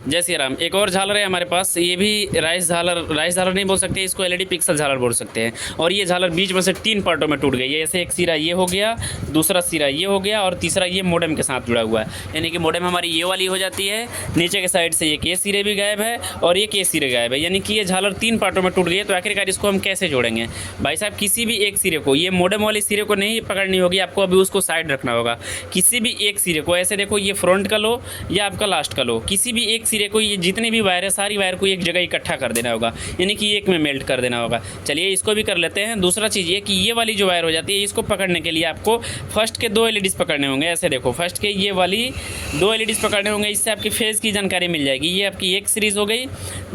जय श्री राम। एक और झालर है हमारे पास, ये भी राइस झालर नहीं बोल सकते, इसको एलईडी पिक्सल झालर बोल सकते हैं। और ये झालर बीच में से 3 पार्टों में टूट गई है। ऐसे एक सिरा ये हो गया, दूसरा सिरा ये हो गया और तीसरा ये मोडेम के साथ जुड़ा हुआ है। यानी कि मोडेम हमारी ये वाली हो जाती है, नीचे के साइड से ये के सिरे भी गायब है और ये के सिरे गायब है। यानी कि ये झालर 3 पार्टों में टूट गई है। तो आखिरकार इसको हम कैसे जोड़ेंगे भाई साहब? किसी भी एक सिरे को, ये मोडेम वाले सिरे को नहीं पकड़नी होगी आपको, अभी उसको साइड रखना होगा। किसी भी एक सिरे को, ऐसे देखो ये फ्रंट का लो या आपका लास्ट का लो, किसी भी एक सिरे को, ये जितने भी वायर है सारी वायर को एक जगह इकट्ठा कर देना होगा, यानी कि एक में मेल्ट कर देना होगा। चलिए इसको भी कर लेते हैं। दूसरा चीज़ ये कि ये वाली जो वायर हो जाती है, इसको पकड़ने के लिए आपको फर्स्ट के 2 एलईडीज पकड़ने होंगे। ऐसे देखो, फर्स्ट के ये वाली 2 एलईडीज पकड़ने होंगे, इससे आपकी फेज़ की जानकारी मिल जाएगी। ये आपकी एक सीरीज़ हो गई,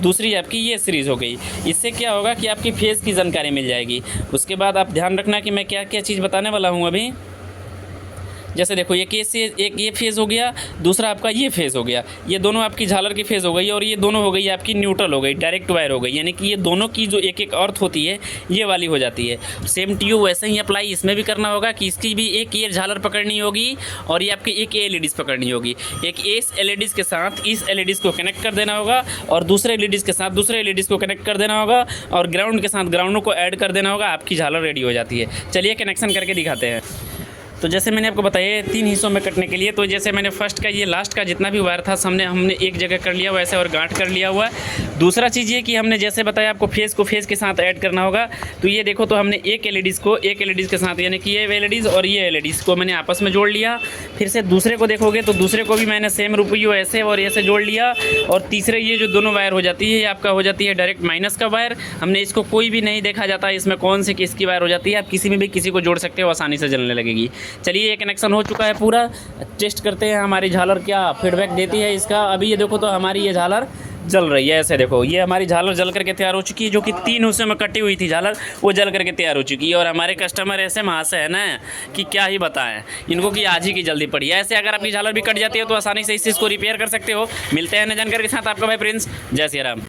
दूसरी आपकी ये सीरीज़ हो गई। इससे क्या होगा कि आपकी फेज़ की जानकारी मिल जाएगी। उसके बाद आप ध्यान रखना कि मैं क्या क्या चीज़ बताने वाला हूँ अभी। जैसे देखो ये केस से एक ये फेज़ हो गया, दूसरा आपका ये फेज़ हो गया, ये दोनों आपकी झालर की फेज़ हो गई और ये दोनों हो गई आपकी न्यूट्रल हो गई, डायरेक्ट वायर हो गई। यानी कि ये दोनों की जो एक एक अर्थ होती है ये वाली हो जाती है। सेम टू यू वैसे ही अप्लाई इसमें भी करना होगा कि इसकी भी एक ये झालर पकड़नी होगी और ये आपकी एक एलईडीज़ पकड़नी होगी। एक इस एलईडीज़ के साथ इस एलईडीज़ को कनेक्ट कर देना होगा और दूसरे एलईडीज़ के साथ दूसरे एलईडीज़ को कनेक्ट कर देना होगा और ग्राउंड के साथ ग्राउंडों को ऐड कर देना होगा। आपकी झालर रेडी हो जाती है। चलिए कनेक्शन करके दिखाते हैं। तो जैसे मैंने आपको बताया 3 हिस्सों में कटने के लिए, तो जैसे मैंने फर्स्ट का ये लास्ट का जितना भी वायर था हमने एक जगह कर लिया वैसे और गांठ कर लिया हुआ है। दूसरा चीज़ ये कि हमने जैसे बताया आपको फेज़ को फेज़ के साथ ऐड करना होगा। तो ये देखो, तो हमने एक एलईडीज़ को एक एलईडीज़ के साथ, यानी कि ये एलईडीज़ और ये एलईडीज़ को मैंने आपस में जोड़ लिया। फिर से दूसरे को देखोगे तो दूसरे को भी मैंने सेम रुपये ऐसे और ऐसे जोड़ लिया। और तीसरे ये जो दोनों वायर हो जाती है ये आपका हो जाती है डायरेक्ट माइनस का वायर। हमने इसको कोई भी नहीं देखा जाता इसमें कौन सी किसकी वायर हो जाती है। आप किसी में भी किसी को जोड़ सकते हो, आसानी से जलने लगेगी। चलिए ये कनेक्शन हो चुका है पूरा। टेस्ट करते हैं हमारी झालर क्या फीडबैक देती है इसका। अभी ये देखो, तो हमारी ये झालर जल रही है। ऐसे देखो, ये हमारी झालर जल करके तैयार हो चुकी है। जो कि 3 हिस्सों में कटी हुई थी झालर, वो जल करके तैयार हो चुकी है। और हमारे कस्टमर ऐसे महाशय है ना कि क्या ही बताएं इनको कि आज ही की जल्दी पड़ी है। ऐसे अगर आपकी झालर भी कट जाती है तो आसानी से इस चीज़ को रिपेयर कर सकते हो। मिलते हैं नए जानकारी के साथ, आपका भाई प्रिंस। जय श्री राम।